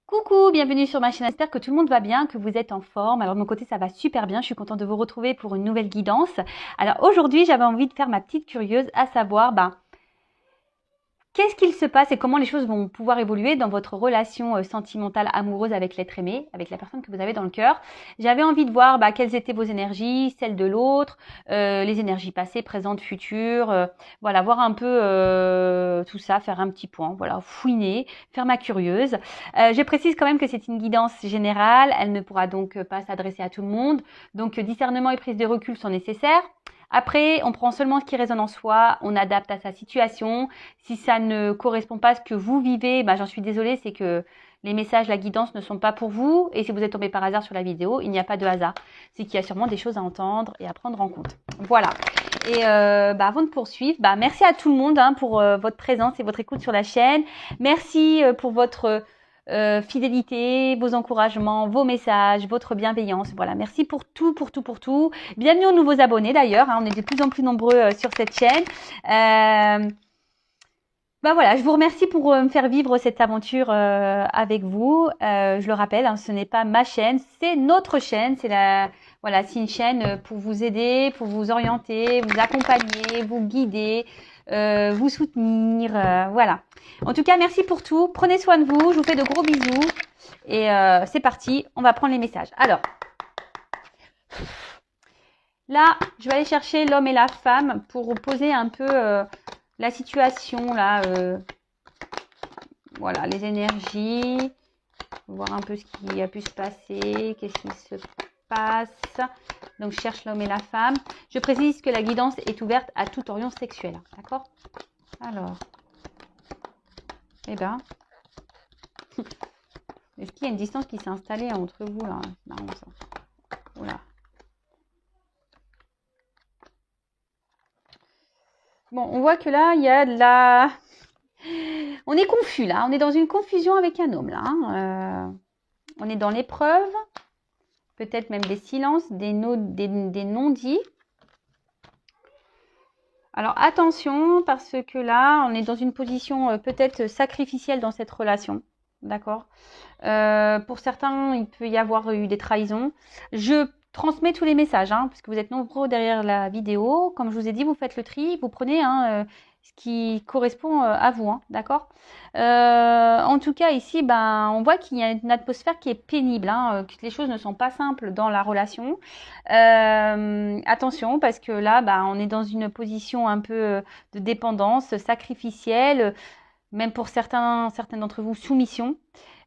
Coucou, bienvenue sur ma chaîne. J'espère que tout le monde va bien, que vous êtes en forme. Alors de mon côté, ça va super bien. Je suis contente de vous retrouver pour une nouvelle guidance. Alors aujourd'hui, j'avais envie de faire ma petite curieuse, à savoir, qu'est-ce qu'il se passe et comment les choses vont pouvoir évoluer dans votre relation sentimentale, amoureuse avec l'être aimé, avec la personne que vous avez dans le cœur. J'avais envie de voir quelles étaient vos énergies, celles de l'autre, les énergies passées, présentes, futures. Voilà, voir un peu tout ça, faire un petit point, voilà, fouiner, faire ma curieuse. Je précise quand même que c'est une guidance générale. Elle ne pourra donc pas s'adresser à tout le monde. Donc discernement et prise de recul sont nécessaires. Après, on prend seulement ce qui résonne en soi, on adapte à sa situation. Si ça ne correspond pas à ce que vous vivez, j'en suis désolée, c'est que les messages, la guidance ne sont pas pour vous. Et si vous êtes tombé par hasard sur la vidéo, il n'y a pas de hasard. C'est qu'il y a sûrement des choses à entendre et à prendre en compte. Voilà. Et avant de poursuivre, merci à tout le monde pour votre présence et votre écoute sur la chaîne. Merci pour votre fidélité, vos encouragements, vos messages, votre bienveillance. Voilà, merci pour tout, pour tout, pour tout. Bienvenue aux nouveaux abonnés d'ailleurs. On est de plus en plus nombreux sur cette chaîne. Voilà, je vous remercie pour me faire vivre cette aventure avec vous. Je le rappelle, ce n'est pas ma chaîne, c'est notre chaîne. C'est une chaîne pour vous aider, pour vous orienter, vous accompagner, vous guider, vous soutenir. Voilà. En tout cas, merci pour tout. Prenez soin de vous. Je vous fais de gros bisous. Et c'est parti. On va prendre les messages. Alors, là, je vais aller chercher l'homme et la femme pour poser un peu la situation là. Voilà, les énergies. Voir un peu ce qui a pu se passer. Qu'est-ce qui se passe. Donc, je cherche l'homme et la femme. Je précise que la guidance est ouverte à toute orientation sexuelle. D'accord? Alors. Est-ce qu'il y a une distance qui s'est installée entre vous là? C'est marrant ça. Oula. Bon, on voit que là, il y a de la... On est confus là. On est dans une confusion avec un homme là. On est dans l'épreuve. Peut-être même des silences, des non-dits. Alors attention, parce que là, on est dans une position peut-être sacrificielle dans cette relation. D'accord. Pour certains, il peut y avoir eu des trahisons. Je transmets tous les messages, parce que vous êtes nombreux derrière la vidéo. Comme je vous ai dit, vous faites le tri, vous prenez ce qui correspond à vous, d'accord. En tout cas, ici, on voit qu'il y a une atmosphère qui est pénible, que les choses ne sont pas simples dans la relation. Attention, parce que là, on est dans une position un peu de dépendance sacrificielle, même pour certains d'entre vous, soumission.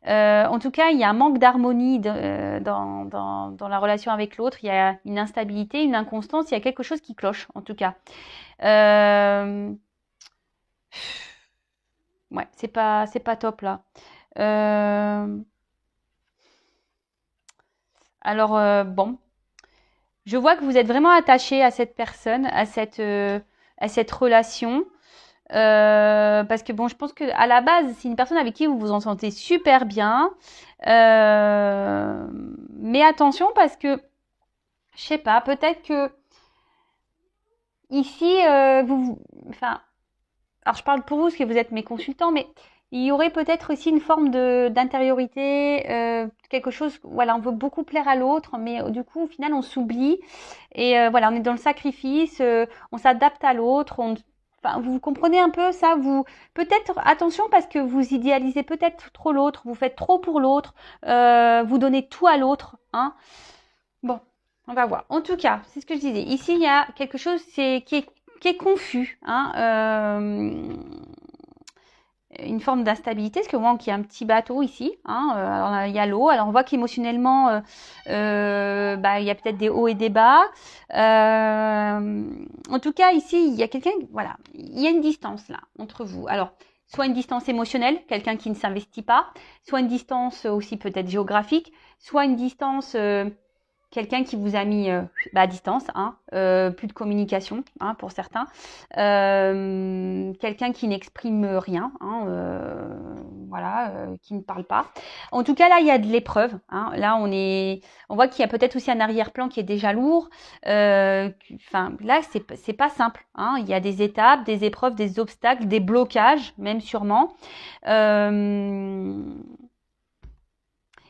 En tout cas, il y a un manque d'harmonie dans la relation avec l'autre. Il y a une instabilité, une inconstance. Il y a quelque chose qui cloche, en tout cas. Ouais, c'est pas top là. Alors, bon. Je vois que vous êtes vraiment attaché à cette personne, à cette relation. Parce que je pense que à la base, c'est une personne avec qui vous vous entendez super bien. Mais attention parce que, je sais pas, peut-être que ici, alors je parle pour vous parce que vous êtes mes consultants, mais il y aurait peut-être aussi une forme d'intériorité, quelque chose, voilà, on veut beaucoup plaire à l'autre, mais du coup, au final, on s'oublie. Et voilà, on est dans le sacrifice, on s'adapte à l'autre, vous comprenez un peu ça, peut-être attention parce que vous idéalisez peut-être trop l'autre, vous faites trop pour l'autre, vous donnez tout à l'autre, Bon, on va voir. En tout cas, c'est ce que je disais. Ici, il y a quelque chose qui est confus, une forme d'instabilité, parce que on voit qu'il y a un petit bateau ici, alors il y a l'eau, alors on voit qu'émotionnellement il y a peut-être des hauts et des bas, en tout cas ici il y a quelqu'un, voilà, il y a une distance là entre vous, alors soit une distance émotionnelle, quelqu'un qui ne s'investit pas, soit une distance aussi peut-être géographique, soit une distance quelqu'un qui vous a mis à distance, plus de communication, pour certains. Quelqu'un qui n'exprime rien, qui ne parle pas. En tout cas, là, il y a de l'épreuve. Là, on voit qu'il y a peut-être aussi un arrière-plan qui est déjà lourd. Là, c'est pas simple. Il y a des étapes, des épreuves, des obstacles, des blocages, même sûrement.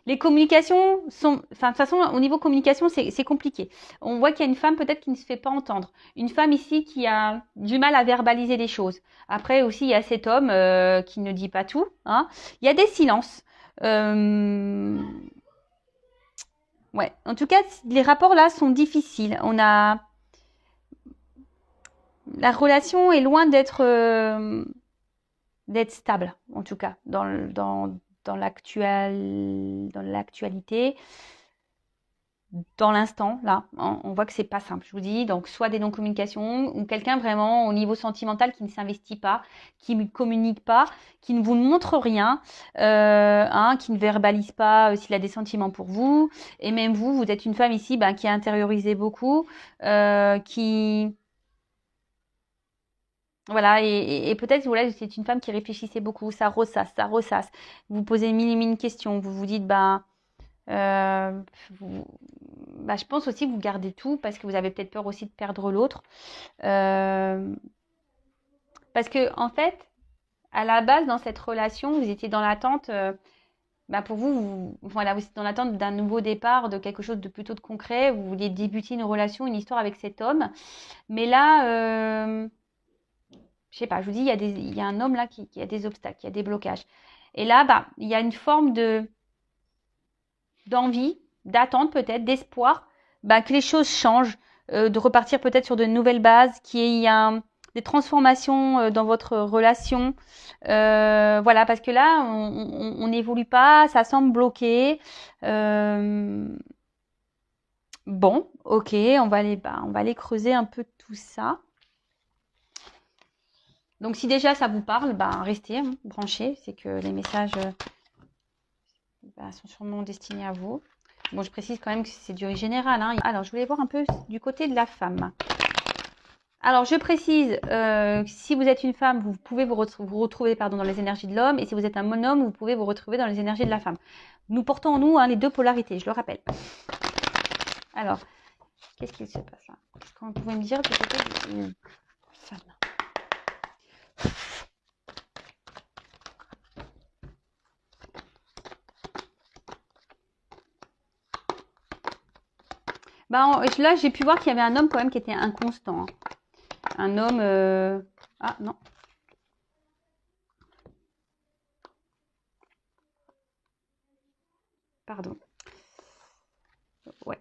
Les communications sont, enfin, de toute façon, au niveau communication, c'est compliqué. On voit qu'il y a une femme peut-être qui ne se fait pas entendre. Une femme ici qui a du mal à verbaliser les choses. Après aussi, il y a cet homme qui ne dit pas tout, hein. Il y a des silences. Ouais. En tout cas, les rapports là sont difficiles. La relation est loin d'être stable, en tout cas, dans l'actualité, dans l'instant, là, on voit que c'est pas simple, je vous dis. Donc, soit des non-communications, ou quelqu'un vraiment au niveau sentimental qui ne s'investit pas, qui ne communique pas, qui ne vous montre rien, qui ne verbalise pas s'il a des sentiments pour vous. Et même vous, vous êtes une femme ici qui a intériorisé beaucoup, qui... Voilà, et peut-être, voilà, c'est une femme qui réfléchissait beaucoup, ça ressasse, ça ressasse. Vous posez mille et mille questions, vous vous dites, euh, vous- je pense aussi que vous gardez tout parce que vous avez peut-être peur aussi de perdre l'autre. Euh, parce que, en fait, à la base, dans cette relation, vous étiez dans l'attente, pour vous, voilà, vous étiez dans l'attente d'un nouveau départ, de quelque chose de plutôt de concret. Vous vouliez débuter une relation, une histoire avec cet homme. Mais là, je sais pas, je vous dis, il y a un homme là qui a des obstacles, qui a des blocages. Et là, il y a une forme d'envie, d'attente peut-être, d'espoir, que les choses changent, de repartir peut-être sur de nouvelles bases, qu'il y ait des transformations dans votre relation. Voilà, parce que là, on n'évolue pas, ça semble bloqué. Bon, ok, on va aller creuser un peu tout ça. Donc, si déjà ça vous parle, restez branchez. C'est que les messages sont sûrement destinés à vous. Bon, je précise quand même que c'est du général, hein. Alors, je voulais voir un peu du côté de la femme. Alors, je précise, si vous êtes une femme, vous pouvez vous retrouver dans les énergies de l'homme. Et si vous êtes un homme, vous pouvez vous retrouver dans les énergies de la femme. Nous portons en nous les deux polarités, je le rappelle. Alors, qu'est-ce qu'il se passe là? Qu'est-ce qu'on pouvait me dire du côté d'une femme? Là, j'ai pu voir qu'il y avait un homme quand même qui était inconstant, hein. Un homme... Ah, non. Pardon. Ouais.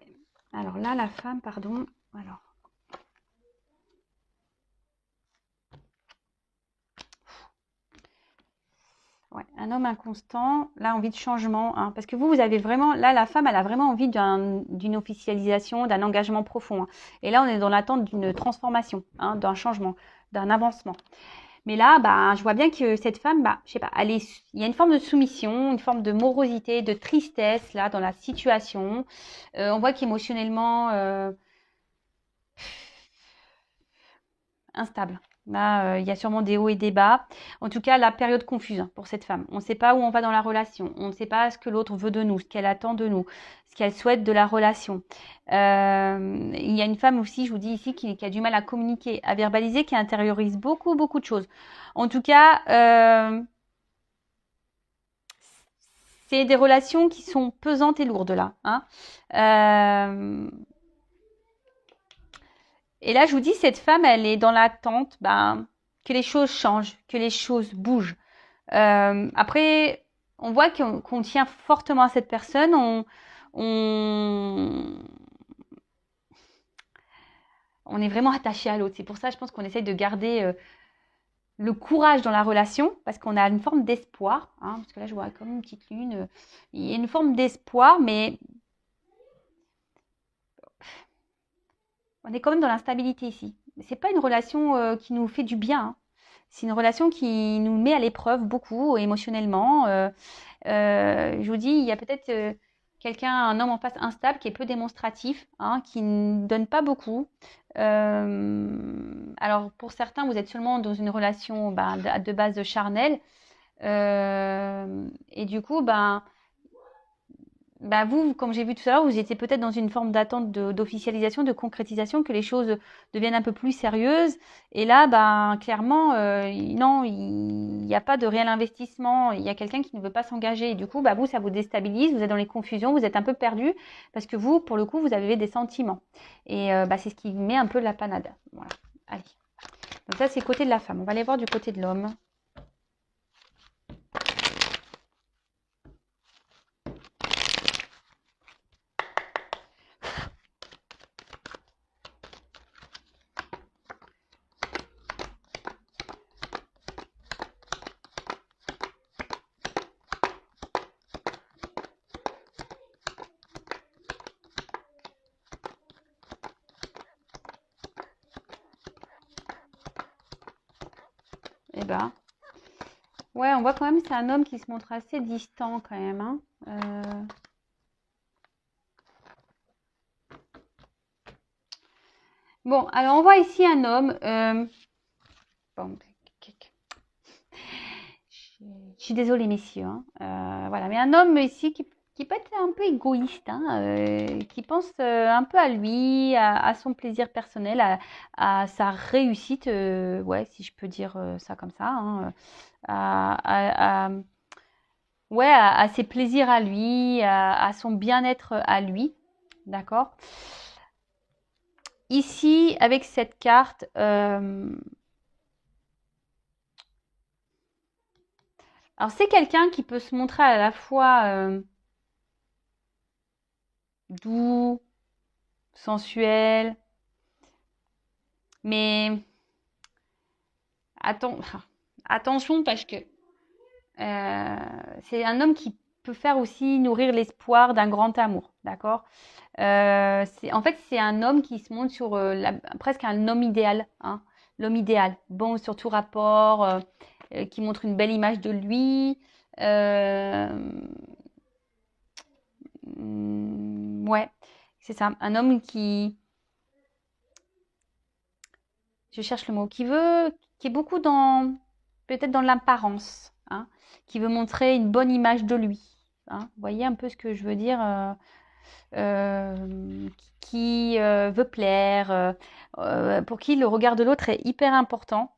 Alors là, la femme, pardon. Alors. Ouais, un homme inconstant, là, envie de changement, hein, parce que vous avez vraiment, là, la femme, elle a vraiment envie d'une officialisation, d'un engagement profond, hein. Et là, on est dans l'attente d'une transformation, hein, d'un changement, d'un avancement. Mais là, je vois bien que cette femme, je sais pas, il y a une forme de soumission, une forme de morosité, de tristesse, là, dans la situation. On voit qu'émotionnellement, instable. Là, il y a sûrement des hauts et des bas. En tout cas, la période confuse pour cette femme. On ne sait pas où on va dans la relation. On ne sait pas ce que l'autre veut de nous, ce qu'elle attend de nous, ce qu'elle souhaite de la relation. Il y a une femme aussi, je vous dis ici, qui a du mal à communiquer, à verbaliser, qui intériorise beaucoup, beaucoup de choses. En tout cas, c'est des relations qui sont pesantes et lourdes là, hein. Et là, je vous dis, cette femme, elle est dans l'attente que les choses changent, que les choses bougent. Après, on voit qu'on tient fortement à cette personne. On, on est vraiment attaché à l'autre. C'est pour ça, je pense qu'on essaye de garder le courage dans la relation, parce qu'on a une forme d'espoir, hein, parce que là, je vois comme une petite lune. Il y a une forme d'espoir, mais on est quand même dans l'instabilité ici. C'est pas une relation qui nous fait du bien, hein. C'est une relation qui nous met à l'épreuve beaucoup émotionnellement. Je vous dis, il y a peut-être quelqu'un, un homme en face instable qui est peu démonstratif, hein, qui ne donne pas beaucoup. Alors pour certains, vous êtes seulement dans une relation de base charnelle. Et du coup, bah vous, comme j'ai vu tout à l'heure, vous étiez peut-être dans une forme d'attente d'officialisation, de concrétisation, que les choses deviennent un peu plus sérieuses. Et là, ben clairement, non, il n'y a pas de réel investissement. Il y a quelqu'un qui ne veut pas s'engager. Et du coup, bah vous, ça vous déstabilise. Vous êtes dans les confusions, vous êtes un peu perdu parce que vous, pour le coup, vous avez des sentiments. Et bah, c'est ce qui met un peu de la panade. Voilà. Allez. Donc ça, c'est le côté de la femme. On va aller voir du côté de l'homme. Eh ben, ouais, on voit quand même que c'est un homme qui se montre assez distant quand même, hein. Bon, alors on voit ici un homme. Bon, je suis désolée, messieurs, hein. Voilà, mais un homme ici qui peut être un peu égoïste, hein, qui pense un peu à lui, à son plaisir personnel, à sa réussite, ouais, si je peux dire ça comme ça, hein, ouais, à ses plaisirs à lui, à son bien-être à lui, d'accord? Ici, avec cette carte, alors c'est quelqu'un qui peut se montrer à la fois doux, sensuel, mais atten- attention parce que c'est un homme qui peut faire aussi nourrir l'espoir d'un grand amour, d'accord? En fait, c'est un homme qui se montre sur presque un homme idéal, hein, l'homme idéal, bon sur tout rapport, qui montre une belle image de lui. Ouais, c'est ça, un homme je cherche le mot, qui est beaucoup dans, peut-être dans l'apparence, hein, qui veut montrer une bonne image de lui, hein. Vous voyez un peu ce que je veux dire, qui veut plaire, pour qui le regard de l'autre est hyper important.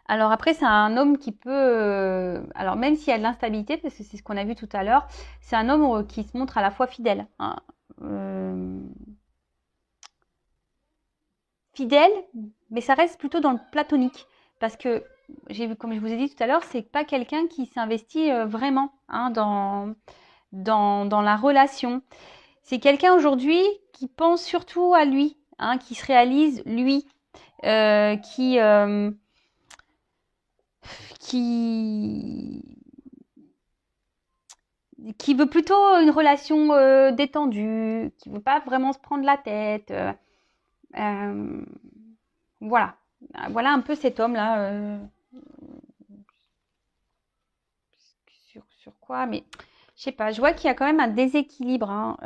Alors après, c'est un homme qui peut, alors même s'il y a de l'instabilité, parce que c'est ce qu'on a vu tout à l'heure, c'est un homme qui se montre à la fois fidèle, hein. Fidèle, mais ça reste plutôt dans le platonique. Parce que, j'ai vu, comme je vous ai dit tout à l'heure, c'est pas quelqu'un qui s'investit vraiment, hein, dans la relation. C'est quelqu'un aujourd'hui qui pense surtout à lui, hein, qui se réalise lui, euh, qui, euh, qui, qui veut plutôt une relation détendue, qui veut pas vraiment se prendre la tête. Euh, voilà. Voilà un peu cet homme-là. Sur quoi, mais je sais pas, je vois qu'il y a quand même un déséquilibre, hein.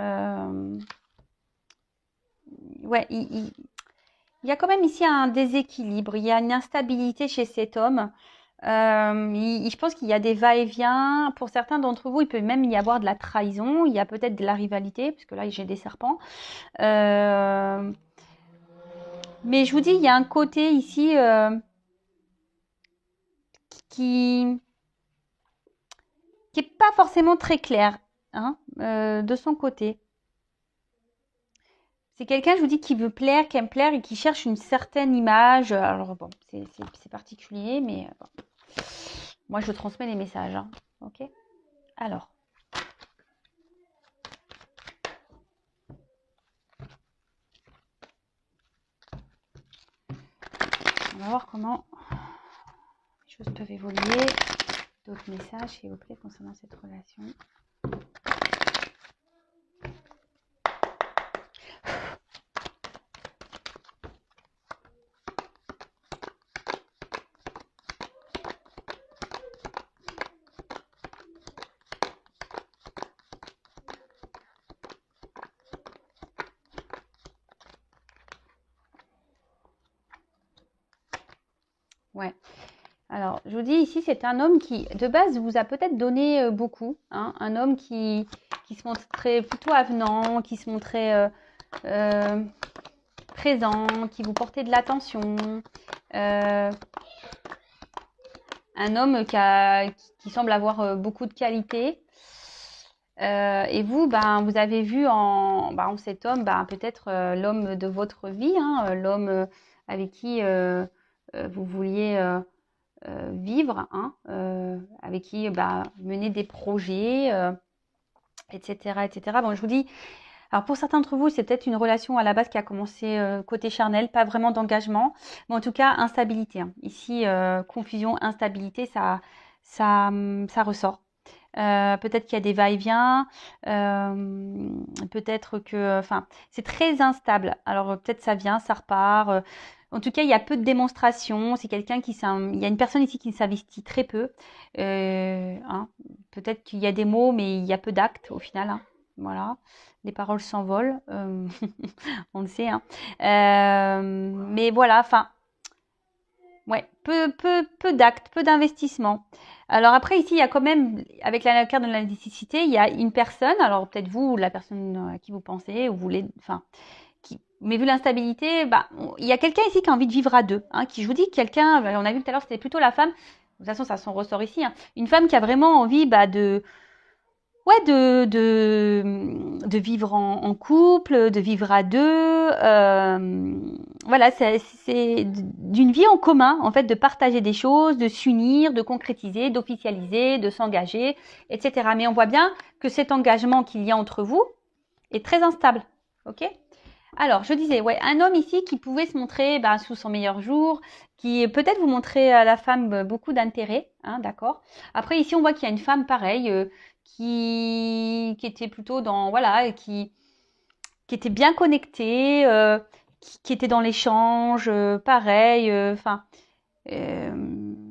Ouais, il y a quand même ici un déséquilibre, il y a une instabilité chez cet homme. Je pense qu'il y a des va-et-vient. Pour certains d'entre vous, il peut même y avoir de la trahison, il y a peut-être de la rivalité, parce que là, j'ai des serpents. Mais je vous dis, il y a un côté ici qui qui est pas forcément très clair, hein, de son côté. C'est quelqu'un, je vous dis, qui veut plaire, qui aime plaire et qui cherche une certaine image. Alors bon, c'est particulier, mais bon. Moi je transmets les messages, hein. Ok. Alors, on va voir comment les choses peuvent évoluer. D'autres messages, s'il vous plaît, concernant cette relation. Ouais. Alors, je vous dis ici, c'est un homme qui, de base, vous a peut-être donné beaucoup. Hein, un homme qui se montrait plutôt avenant, qui se montrait présent, qui vous portait de l'attention. Un homme qui semble avoir beaucoup de qualités. Et vous, vous avez vu en cet homme, peut-être l'homme de votre vie, hein, l'homme avec qui vous vouliez vivre, hein, avec qui mener des projets, etc., etc. Bon, je vous dis, alors pour certains d'entre vous, c'est peut-être une relation à la base qui a commencé côté charnel, pas vraiment d'engagement, mais en tout cas instabilité. Hein. Ici, confusion, instabilité, ça ressort. Peut-être qu'il y a des va-et-vient, peut-être que, enfin, c'est très instable. Alors peut-être ça vient, ça repart. En tout cas, il y a peu de démonstrations. C'est quelqu'un il y a une personne ici qui s'investit très peu. Hein. Peut-être qu'il y a des mots, mais il y a peu d'actes au final. Hein. Voilà, les paroles s'envolent, on le sait. Hein. Mais voilà, enfin, ouais, peu d'actes, peu d'investissement. Alors après, ici, il y a quand même, avec la carte de la nécessité, il y a une personne, alors peut-être vous, ou la personne à qui vous pensez, ou vous voulez, enfin, mais vu l'instabilité, il y a quelqu'un ici qui a envie de vivre à deux. Hein, qui, je vous dis, quelqu'un, on a vu tout à l'heure, c'était plutôt la femme. De toute façon, ça s'en ressort ici. Hein, une femme qui a vraiment envie de vivre en couple, de vivre à deux. Voilà, c'est d'une vie en commun, en fait, de partager des choses, de s'unir, de concrétiser, d'officialiser, de s'engager, etc. Mais on voit bien que cet engagement qu'il y a entre vous est très instable. Ok ? Alors, je disais, ouais, un homme ici qui pouvait se montrer sous son meilleur jour, qui peut-être vous montrer à la femme beaucoup d'intérêt, hein, d'accord. Après, ici, on voit qu'il y a une femme pareille qui était plutôt dans, voilà, qui était bien connectée, qui était dans l'échange, pareil, enfin, une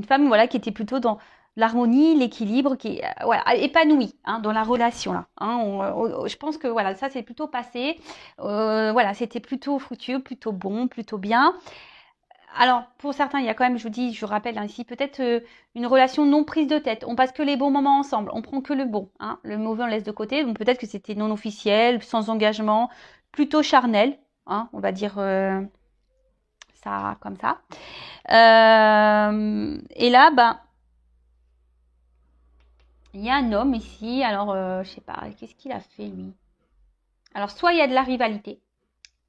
femme, voilà, qui était plutôt dans l'harmonie, l'équilibre, qui est voilà, épanouie hein, dans la relation là. Hein, je pense que voilà, ça c'est plutôt passé. Voilà, c'était plutôt fructueux, plutôt bon, plutôt bien. Alors pour certains, il y a quand même, je vous dis, je vous rappelle hein, ici peut-être une relation non prise de tête. On passe que les bons moments ensemble, on prend que le bon. Hein, le mauvais on laisse de côté. Donc peut-être que c'était non officiel, sans engagement, plutôt charnel. Hein, on va dire ça comme ça. Et là, il y a un homme ici, alors je sais pas, qu'est-ce qu'il a fait lui? Alors soit il y a de la rivalité,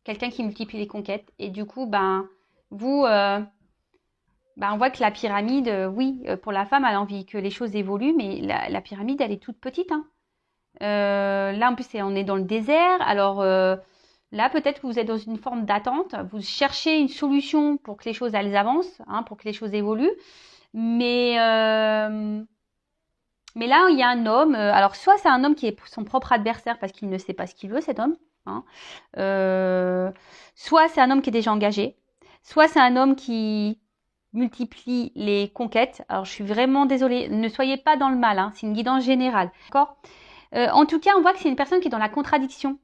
quelqu'un qui multiplie les conquêtes, et du coup, vous, on voit que la pyramide, oui, pour la femme, elle a envie que les choses évoluent, mais la pyramide, elle est toute petite. Hein. Là, en plus, on est dans le désert, alors là, peut-être que vous êtes dans une forme d'attente, vous cherchez une solution pour que les choses, elles avancent, hein, pour que les choses évoluent, mais là, il y a un homme, alors soit c'est un homme qui est son propre adversaire parce qu'il ne sait pas ce qu'il veut, cet homme. Hein. Soit c'est un homme qui est déjà engagé. Soit c'est un homme qui multiplie les conquêtes. Alors je suis vraiment désolée, ne soyez pas dans le mal, hein, c'est une guidance générale. D'accord. En tout cas, on voit que c'est une personne qui est dans la contradiction.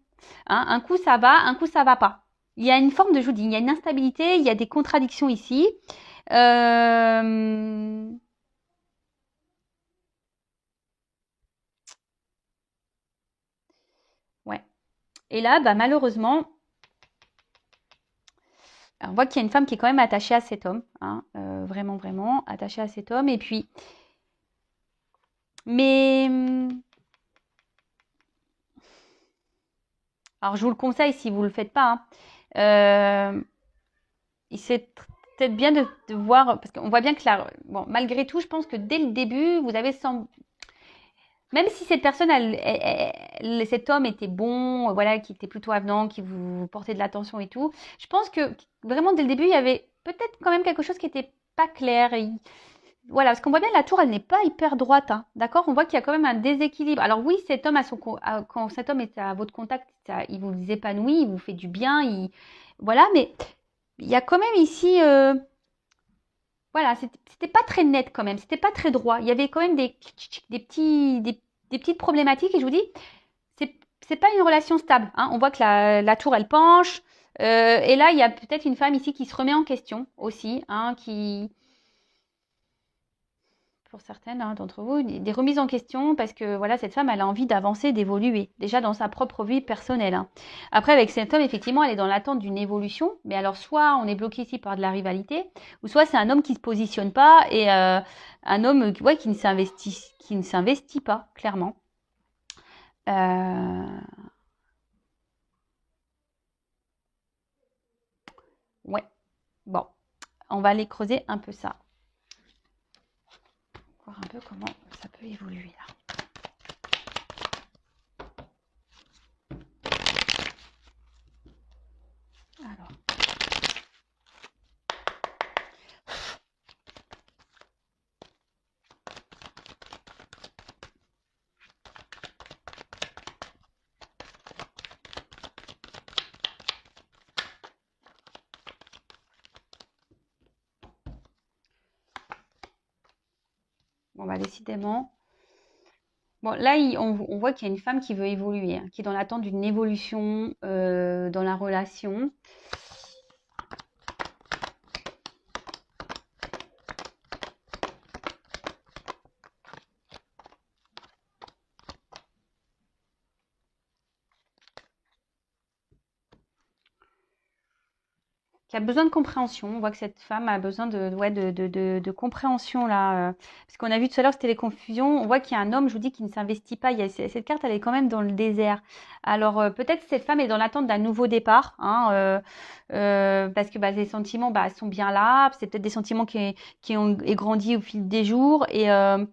Hein. Un coup ça va, un coup ça va pas. Il y a une forme de, je vous dis, il y a une instabilité, il y a des contradictions ici. Ouais. Et là, malheureusement, on voit qu'il y a une femme qui est quand même attachée à cet homme, hein, vraiment, vraiment attachée à cet homme. Et puis, mais, alors je vous le conseille si vous le faites pas. Hein, c'est peut-être bien de voir, parce qu'on voit bien que bon, malgré tout, je pense que dès le début, vous avez même si cette personne, cet homme était bon, voilà, qui était plutôt avenant, qui vous portait de l'attention et tout, je pense que vraiment dès le début, il y avait peut-être quand même quelque chose qui était pas clair. Voilà, parce qu'on voit bien la tour, elle n'est pas hyper droite, hein, d'accord. On voit qu'il y a quand même un déséquilibre. Alors oui, cet homme quand cet homme est à votre contact, il vous épanouit, il vous fait du bien, voilà, mais il y a quand même ici, voilà, c'était pas très net quand même, c'était pas très droit. Il y avait quand même des petites problématiques et je vous dis, c'est pas une relation stable. Hein. On voit que la tour elle penche et là il y a peut-être une femme ici qui se remet en question aussi, hein, qui pour certaines d'entre vous, des remises en question parce que voilà, cette femme, elle a envie d'avancer, d'évoluer, déjà dans sa propre vie personnelle. Après, avec cet homme, effectivement, elle est dans l'attente d'une évolution, mais alors soit on est bloqué ici par de la rivalité, ou soit c'est un homme qui se positionne pas et un homme ouais, qui ne s'investit pas, clairement. Ouais, bon, on va aller creuser un peu ça. Voir un peu comment ça peut évoluer là. Alors. Bon, bah décidément. Bon, là, on voit qu'il y a une femme qui veut évoluer, qui est dans l'attente d'une évolution dans la relation. Qui a besoin de compréhension. On voit que cette femme a besoin de compréhension là. Parce qu'on a vu tout à l'heure, c'était les confusions. On voit qu'il y a un homme, je vous dis, qui ne s'investit pas. Cette carte, elle est quand même dans le désert. Alors peut-être que cette femme est dans l'attente d'un nouveau départ. Parce que les sentiments sont bien là. C'est peut-être des sentiments qui ont grandi au fil des jours. Et là,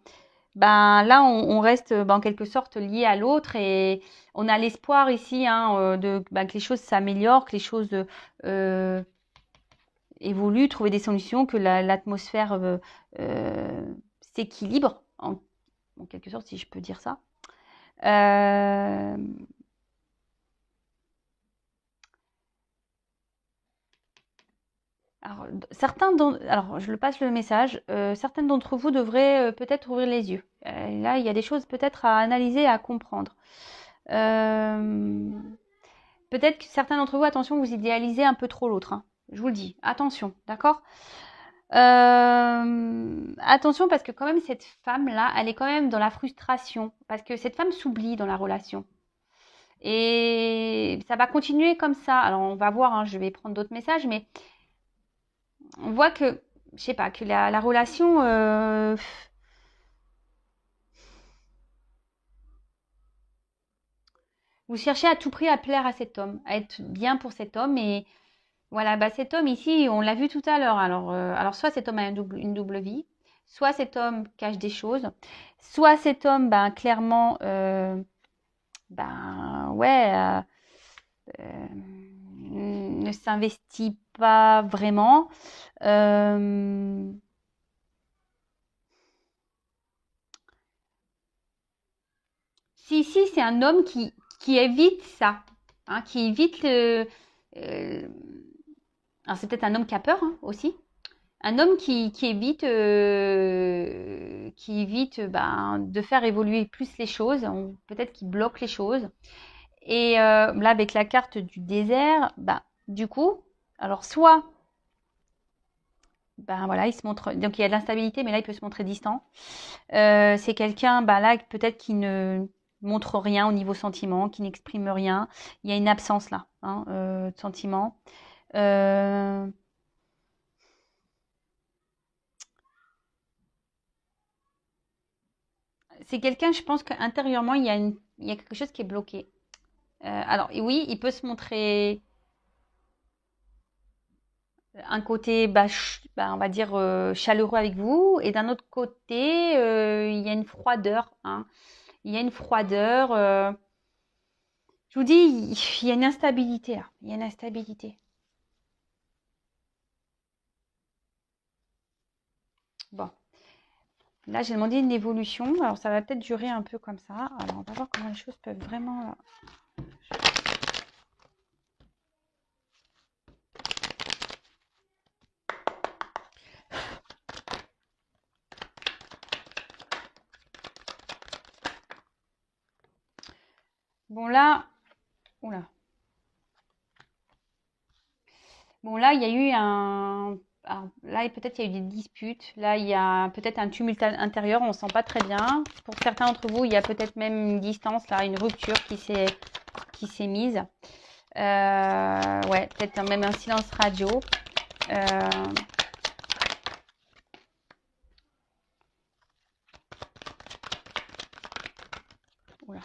on reste en quelque sorte lié à l'autre. Et on a l'espoir ici que les choses s'améliorent, que les choses évolue, trouver des solutions, que l'atmosphère s'équilibre, en quelque sorte, si je peux dire ça. Alors, je le passe le message. Certaines d'entre vous devraient peut-être ouvrir les yeux. Là, il y a des choses peut-être à analyser, à comprendre. Peut-être que certains d'entre vous, attention, vous idéalisez un peu trop l'autre. Je vous le dis, attention, d'accord? Attention parce que quand même cette femme-là, elle est quand même dans la frustration parce que cette femme s'oublie dans la relation. Et ça va continuer comme ça. Alors on va voir, je vais prendre d'autres messages, mais on voit que, je sais pas, que la relation... vous cherchez à tout prix à plaire à cet homme, à être bien pour cet homme et voilà, cet homme ici, on l'a vu tout à l'heure. Alors soit cet homme a une double vie, soit cet homme cache des choses, soit cet homme, clairement, ne s'investit pas vraiment. Si c'est un homme qui évite ça, qui évite le. Alors c'est peut-être un homme qui a peur aussi. Un homme qui évite, de faire évoluer plus les choses, peut-être qu'il bloque les choses. Et là, avec la carte du désert, du coup, alors soit, voilà, il se montre, donc il y a de l'instabilité, mais là, il peut se montrer distant. C'est quelqu'un, là, peut-être qui ne montre rien au niveau sentiment, qui n'exprime rien. Il y a une absence là, de sentiment. C'est quelqu'un, je pense qu'intérieurement, il y a quelque chose qui est bloqué. Alors, oui, il peut se montrer un côté, on va dire, chaleureux avec vous, et d'un autre côté, il y a une froideur. Il y a une froideur. Je vous dis, il y a une instabilité là. Il y a une instabilité. Bon. Là, j'ai demandé une évolution. Alors, ça va peut-être durer un peu comme ça. Alors, on va voir comment les choses peuvent vraiment... Bon, là... Oula. Bon, là, il y a eu un alors, là, peut-être il y a eu des disputes. Là, il y a peut-être un tumulte intérieur. On ne sent pas très bien. Pour certains d'entre vous, il y a peut-être même une distance, là, une rupture qui s'est mise. Ouais, peut-être même un silence radio. Oula.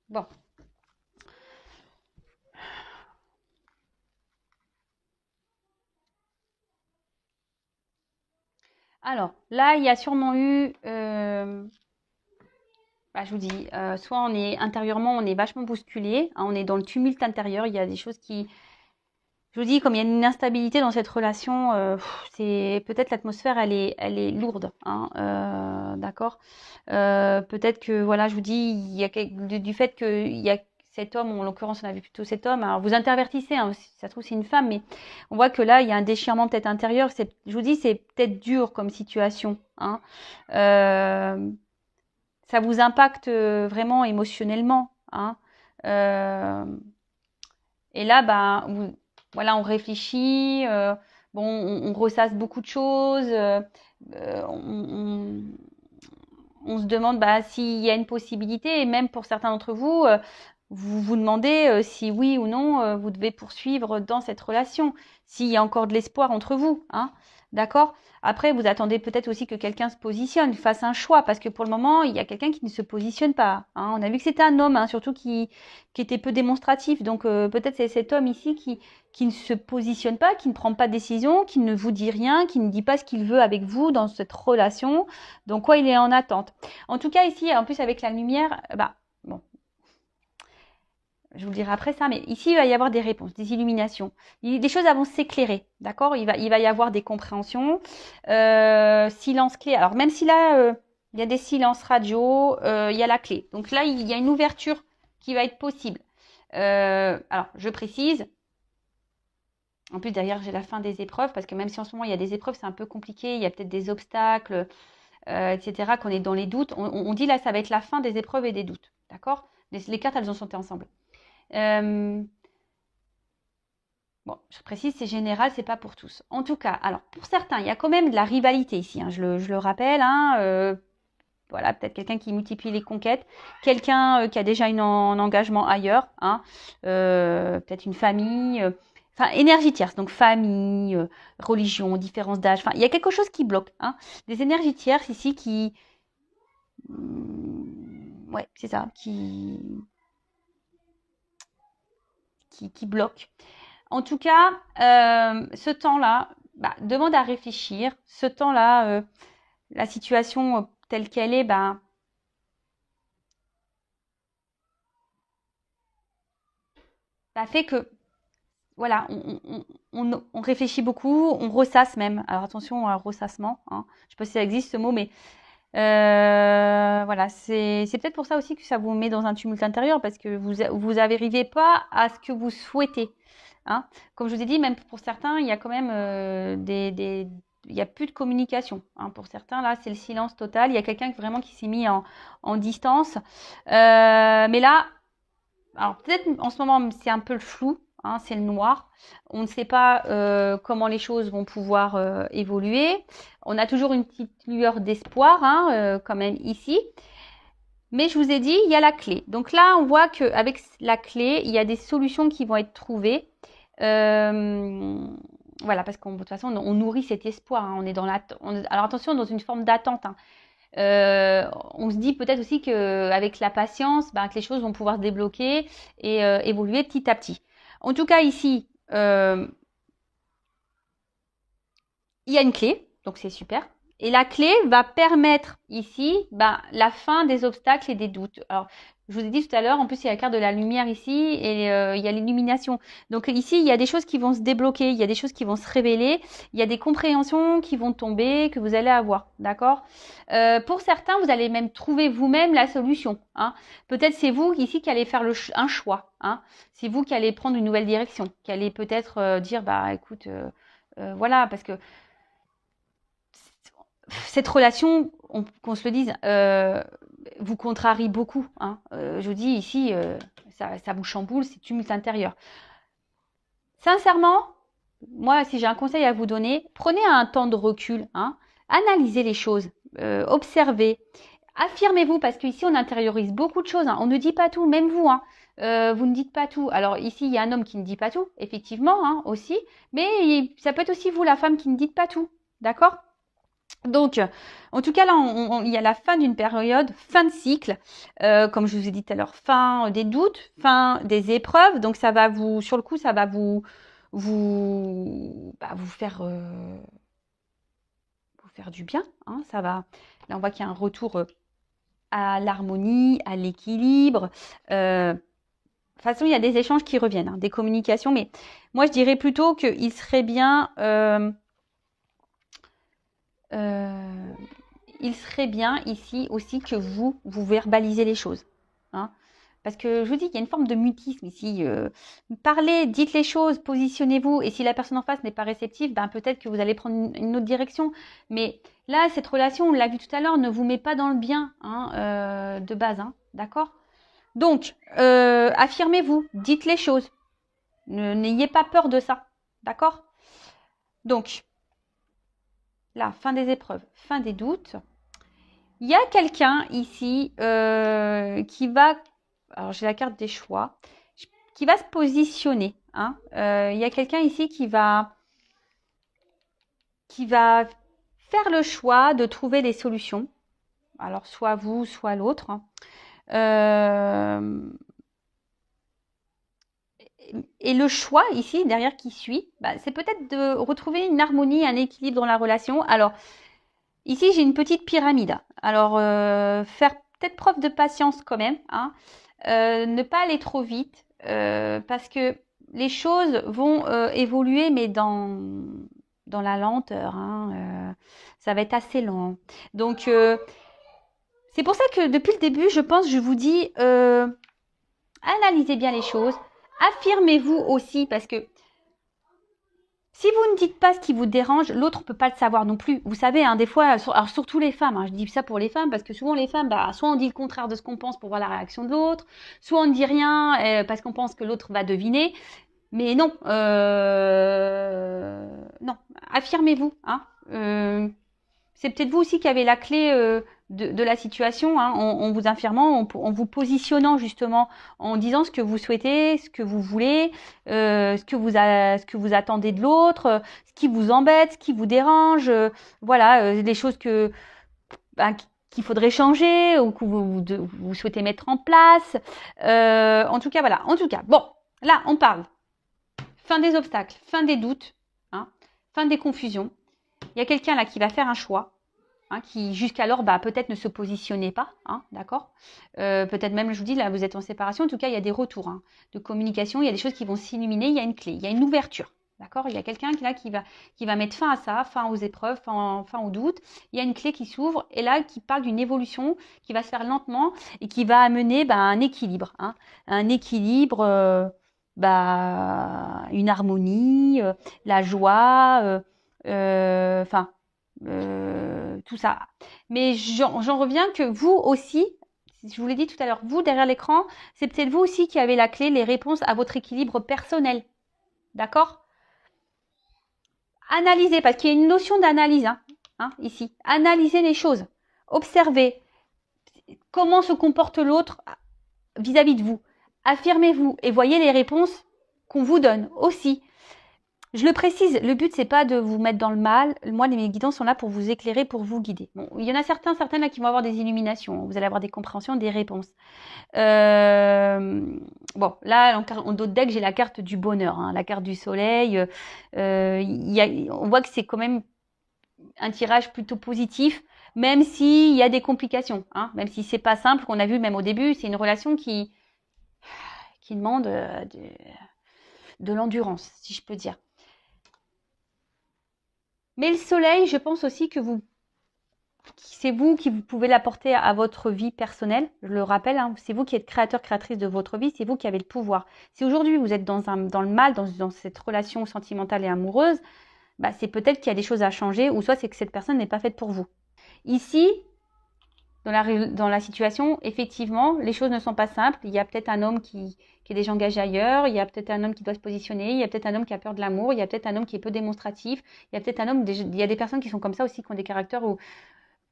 Bon. Alors, là, il y a sûrement eu, bah, je vous dis, soit on est intérieurement, on est vachement bousculé, hein, on est dans le tumulte intérieur, il y a des choses qui, je vous dis, comme il y a une instabilité dans cette relation, c'est peut-être l'atmosphère, elle est lourde, hein, d'accord. Peut-être que, voilà, je vous dis, il y a du fait qu'il y a cet homme, en l'occurrence, on a vu plutôt cet homme. Alors, vous intervertissez, hein, si ça se trouve, c'est une femme, mais on voit que là, il y a un déchirement peut-être intérieur. Je vous dis, c'est peut-être dur comme situation, hein. Ça vous impacte vraiment émotionnellement, hein. Euh, et là, bah, voilà, on réfléchit, bon, on ressasse beaucoup de choses, on, on se demande bah, s'il y a une possibilité, et même pour certains d'entre vous, vous vous demandez si oui ou non vous devez poursuivre dans cette relation, s'il y a encore de l'espoir entre vous, hein, d'accord? Après, vous attendez peut-être aussi que quelqu'un se positionne, fasse un choix, parce que pour le moment, il y a quelqu'un qui ne se positionne pas, hein. On a vu que c'était un homme, hein, surtout qui était peu démonstratif, donc peut-être c'est cet homme ici qui ne se positionne pas, qui ne prend pas de décision, qui ne vous dit rien, qui ne dit pas ce qu'il veut avec vous dans cette relation, donc quoi, il est en attente. En tout cas, ici, en plus avec la lumière, bah, bon, je vous le dirai après ça, mais ici, il va y avoir des réponses, des illuminations. Des choses vont s'éclairer, d'accord? Il va y avoir des compréhensions. Silence clé. Alors, même si là, il y a des silences radio, il y a la clé. Donc là, il y a une ouverture qui va être possible. Alors, je précise. En plus, derrière, j'ai la fin des épreuves, parce que même si en ce moment, il y a des épreuves, c'est un peu compliqué, il y a peut-être des obstacles, etc., qu'on est dans les doutes. On dit là, ça va être la fin des épreuves et des doutes, d'accord? Les cartes, elles ont chanté ensemble. Bon, je précise, c'est général, c'est pas pour tous. En tout cas, alors pour certains, il y a quand même de la rivalité ici, hein, je le rappelle, hein, voilà, peut-être quelqu'un qui multiplie les conquêtes, quelqu'un qui a déjà un engagement ailleurs, hein, peut-être une famille, enfin énergie tierce, donc famille, religion, différence d'âge, enfin il y a quelque chose qui bloque, hein, des énergies tierces ici ouais, c'est ça, qui bloquent. En tout cas, ce temps-là, bah, demande à réfléchir. Ce temps-là, la situation telle qu'elle est, bah, ça fait que, voilà, on réfléchit beaucoup, on ressasse même. Alors attention à ressassement, hein. Je ne sais pas si ça existe ce mot, mais voilà, c'est peut-être pour ça aussi que ça vous met dans un tumulte intérieur, parce que vous n'arrivez pas à ce que vous souhaitez, hein. Comme je vous ai dit, même pour certains, il y a quand même il n'y a plus de communication, hein. Pour certains, là, c'est le silence total. Il y a quelqu'un vraiment qui s'est mis en distance. Mais là, alors peut-être en ce moment, c'est un peu le flou, hein, c'est le noir. On ne sait pas comment les choses vont pouvoir évoluer. On a toujours une petite lueur d'espoir, hein, quand même ici. Mais je vous ai dit, il y a la clé. Donc là, on voit qu'avec la clé, il y a des solutions qui vont être trouvées. Voilà, parce qu'de toute façon, on nourrit cet espoir, hein. On est dans alors attention, dans une forme d'attente, hein. On se dit peut-être aussi qu'avec la patience, que les choses vont pouvoir se débloquer et évoluer petit à petit. En tout cas, ici, il y a une clé, donc c'est super. Et la clé va permettre ici la fin des obstacles et des doutes. Alors, je vous ai dit tout à l'heure, en plus, il y a la carte de la lumière ici et il y a l'illumination. Donc ici, il y a des choses qui vont se débloquer, il y a des choses qui vont se révéler, il y a des compréhensions qui vont tomber, que vous allez avoir, d'accord? Pour certains, vous allez même trouver vous-même la solution. Hein. Peut-être c'est vous ici qui allez faire un choix. Hein. C'est vous qui allez prendre une nouvelle direction, qui allez peut-être dire, écoute, voilà, parce que cette relation, qu'on se le dise, vous contrarie beaucoup. Hein. Je vous dis ici, ça vous chamboule, c'est tumulte intérieur. Sincèrement, moi, si j'ai un conseil à vous donner, prenez un temps de recul, hein, analysez les choses, observez, affirmez-vous, parce qu'ici, on intériorise beaucoup de choses. Hein. On ne dit pas tout, même vous. Hein. Vous ne dites pas tout. Alors ici, il y a un homme qui ne dit pas tout, effectivement, hein, aussi. Mais ça peut être aussi vous, la femme, qui ne dites pas tout. D'accord ? Donc, en tout cas, là, il y a la fin d'une période, fin de cycle, comme je vous ai dit tout à l'heure, fin des doutes, fin des épreuves. Donc, ça va vous, sur le coup, ça va vous faire du bien. Hein, ça va. Là, on voit qu'il y a un retour à l'harmonie, à l'équilibre. De toute façon, il y a des échanges qui reviennent, hein, des communications. Mais moi, je dirais plutôt qu'il serait bien. Il serait bien ici aussi que vous verbalisez les choses. Hein. Parce que je vous dis qu'il y a une forme de mutisme ici. Parlez, dites les choses, positionnez-vous. Et si la personne en face n'est pas réceptive, peut-être que vous allez prendre une autre direction. Mais là, cette relation, on l'a vu tout à l'heure, ne vous met pas dans le bien de base. Hein, d'accord ? Donc, affirmez-vous, dites les choses. N'ayez pas peur de ça. D'accord ? Donc, là, fin des épreuves, fin des doutes. Il y a quelqu'un ici qui va, alors j'ai la carte des choix, qui va se positionner. Hein. Il y a quelqu'un ici qui va faire le choix de trouver des solutions. Alors soit vous, soit l'autre. Hein. Et le choix ici, derrière qui suit, c'est peut-être de retrouver une harmonie, un équilibre dans la relation. Alors, ici, j'ai une petite pyramide. Alors, faire peut-être preuve de patience quand même. Hein. Ne pas aller trop vite parce que les choses vont évoluer, mais dans la lenteur. Hein. Ça va être assez lent. Donc, c'est pour ça que depuis le début, je vous dis, analysez bien les choses. Affirmez-vous aussi parce que si vous ne dites pas ce qui vous dérange, l'autre ne peut pas le savoir non plus. Vous savez, hein, des fois, alors surtout les femmes, hein, je dis ça pour les femmes parce que souvent les femmes, soit on dit le contraire de ce qu'on pense pour voir la réaction de l'autre, soit on ne dit rien parce qu'on pense que l'autre va deviner. Mais non, non, affirmez-vous. Hein, c'est peut-être vous aussi qui avez la clé de la situation, hein, en vous affirmant, en vous positionnant justement, en disant ce que vous souhaitez, ce que vous voulez, ce que vous attendez de l'autre, ce qui vous embête, ce qui vous dérange, voilà, les choses qu'il faudrait changer ou que vous souhaitez mettre en place. En tout cas, voilà. En tout cas, bon, là, on parle fin des obstacles, fin des doutes, hein, fin des confusions. Il y a quelqu'un là qui va faire un choix, hein, qui jusqu'alors peut-être ne se positionnait pas, hein, d'accord. Peut-être même, je vous dis, là vous êtes en séparation, en tout cas il y a des retours hein, de communication, il y a des choses qui vont s'illuminer, il y a une clé, il y a une ouverture, d'accord. Il y a quelqu'un là qui va mettre fin à ça, fin aux épreuves, fin aux doutes. Il y a une clé qui s'ouvre et là qui parle d'une évolution qui va se faire lentement et qui va amener un équilibre, hein, un équilibre, une harmonie, la joie, enfin. Tout ça. Mais j'en reviens que vous aussi, je vous l'ai dit tout à l'heure, vous derrière l'écran, c'est peut-être vous aussi qui avez la clé, les réponses à votre équilibre personnel. D'accord ? Analysez, parce qu'il y a une notion d'analyse hein, ici. Analysez les choses. Observez comment se comporte l'autre vis-à-vis de vous. Affirmez-vous et voyez les réponses qu'on vous donne aussi. Je le précise, le but c'est pas de vous mettre dans le mal. Moi, mes guidants sont là pour vous éclairer, pour vous guider. Bon, il y en a certaines là qui vont avoir des illuminations. Vous allez avoir des compréhensions, des réponses. Bon, là, en d'autres decks, j'ai la carte du bonheur, hein, la carte du soleil. On voit que c'est quand même un tirage plutôt positif, même s'il y a des complications, hein, même si c'est pas simple, qu'on a vu même au début, c'est une relation qui demande de l'endurance, si je peux dire. Mais le soleil, je pense aussi que c'est vous qui vous pouvez l'apporter à votre vie personnelle. Je le rappelle, hein, c'est vous qui êtes créateur, créatrice de votre vie, c'est vous qui avez le pouvoir. Si aujourd'hui vous êtes dans le mal, dans cette relation sentimentale et amoureuse, bah, c'est peut-être qu'il y a des choses à changer, ou soit c'est que cette personne n'est pas faite pour vous. Ici, dans la situation, effectivement, les choses ne sont pas simples. Il y a peut-être un homme qui est déjà engagé ailleurs, il y a peut-être un homme qui doit se positionner, il y a peut-être un homme qui a peur de l'amour, il y a peut-être un homme qui est peu démonstratif, il y a peut-être un homme, il y a des personnes qui sont comme ça aussi, qui ont des caractères où,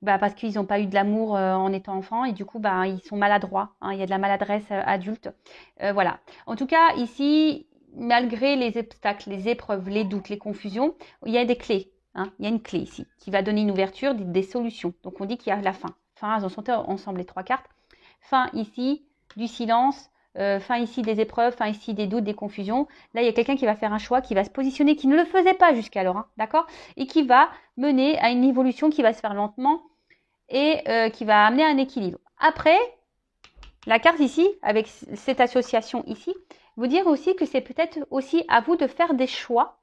bah, parce qu'ils n'ont pas eu de l'amour en étant enfant, et du coup, bah, ils sont maladroits, hein, il y a de la maladresse adulte. Voilà. En tout cas, ici, malgré les obstacles, les épreuves, les doutes, les confusions, il y a des clés. Hein, il y a une clé ici qui va donner une ouverture, des solutions. Donc on dit qu'il y a la fin. Fin, elles ont sauté ensemble les trois cartes. Fin ici du silence, fin ici des épreuves, fin ici des doutes, des confusions. Là, il y a quelqu'un qui va faire un choix, qui va se positionner, qui ne le faisait pas jusqu'alors, hein, d'accord? Et qui va mener à une évolution qui va se faire lentement et qui va amener à un équilibre. Après, la carte ici, avec cette association ici, vous dire aussi que c'est peut-être aussi à vous de faire des choix.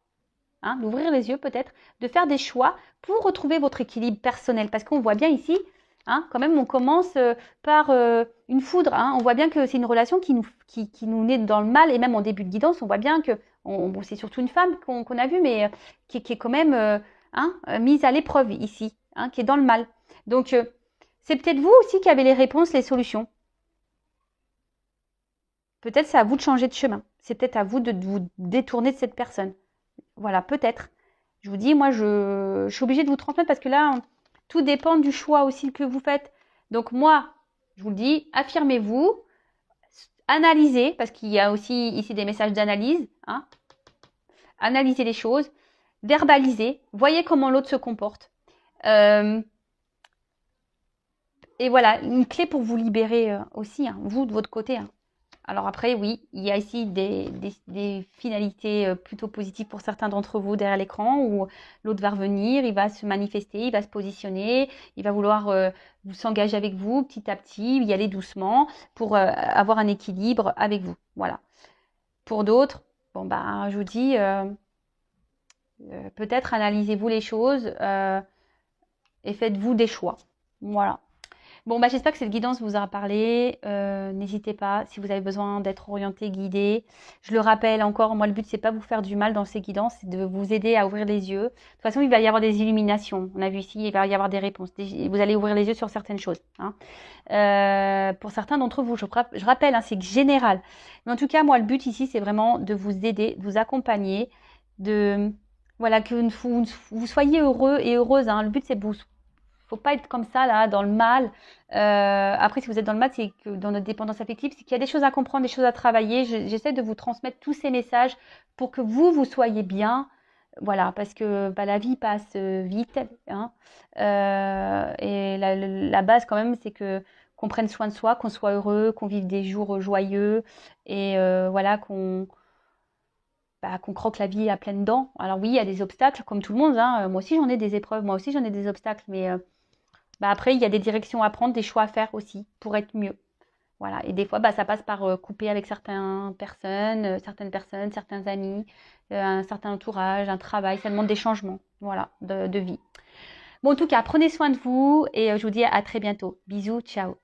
Hein, d'ouvrir les yeux peut-être, de faire des choix pour retrouver votre équilibre personnel. Parce qu'on voit bien ici, hein, quand même, on commence par une foudre. Hein, on voit bien que c'est une relation qui nous naît dans le mal. Et même en début de guidance, on voit bien que bon, c'est surtout une femme qu'on a vue, mais qui est quand même mise à l'épreuve ici, hein, qui est dans le mal. Donc, c'est peut-être vous aussi qui avez les réponses, les solutions. Peut-être c'est à vous de changer de chemin. C'est peut-être à vous de vous détourner de cette personne. Voilà, peut-être. Je vous dis, moi, je suis obligée de vous transmettre parce que là, tout dépend du choix aussi que vous faites. Donc moi, je vous le dis, affirmez-vous, analysez, parce qu'il y a aussi ici des messages d'analyse. Hein. Analysez les choses, verbalisez, voyez comment l'autre se comporte. Et voilà, une clé pour vous libérer aussi, hein, vous de votre côté. Hein. Alors après, oui, il y a ici des finalités plutôt positives pour certains d'entre vous derrière l'écran où l'autre va revenir, il va se manifester, il va se positionner, il va vouloir vous s'engager avec vous petit à petit, y aller doucement pour avoir un équilibre avec vous. Voilà. Pour d'autres, bon bah, je vous dis, peut-être analysez-vous les choses et faites-vous des choix. Voilà. Bon, bah, j'espère que cette guidance vous aura parlé. N'hésitez pas, si vous avez besoin d'être orienté, guidé. Je le rappelle encore, moi, le but, c'est pas vous faire du mal dans ces guidances, c'est de vous aider à ouvrir les yeux. De toute façon, il va y avoir des illuminations. On a vu ici, il va y avoir des réponses. Vous allez ouvrir les yeux sur certaines choses. Hein. Pour certains d'entre vous, je rappelle, hein, c'est général. Mais en tout cas, moi, le but ici, c'est vraiment de vous aider, de vous accompagner, voilà, que vous soyez heureux et heureuse. Hein. Le but, c'est de vous faut pas être comme ça là dans le mal. Après, si vous êtes dans le mal, c'est que dans notre dépendance affective, c'est qu'il y a des choses à comprendre, des choses à travailler. J'essaie de vous transmettre tous ces messages pour que vous soyez bien. Voilà, parce que bah, la vie passe vite. Hein, et la base quand même, c'est qu'on prenne soin de soi, qu'on soit heureux, qu'on vive des jours joyeux et voilà qu'on croque la vie à pleines dents. Alors oui, il y a des obstacles comme tout le monde. Hein. Moi aussi, j'en ai des épreuves. Moi aussi, j'en ai des obstacles. Mais bah après, il y a des directions à prendre, des choix à faire aussi pour être mieux. Voilà. Et des fois, bah, ça passe par couper avec certaines personnes, certains amis, un certain entourage, un travail. Ça demande des changements, voilà, de vie. Bon, en tout cas, prenez soin de vous et je vous dis à très bientôt. Bisous, ciao.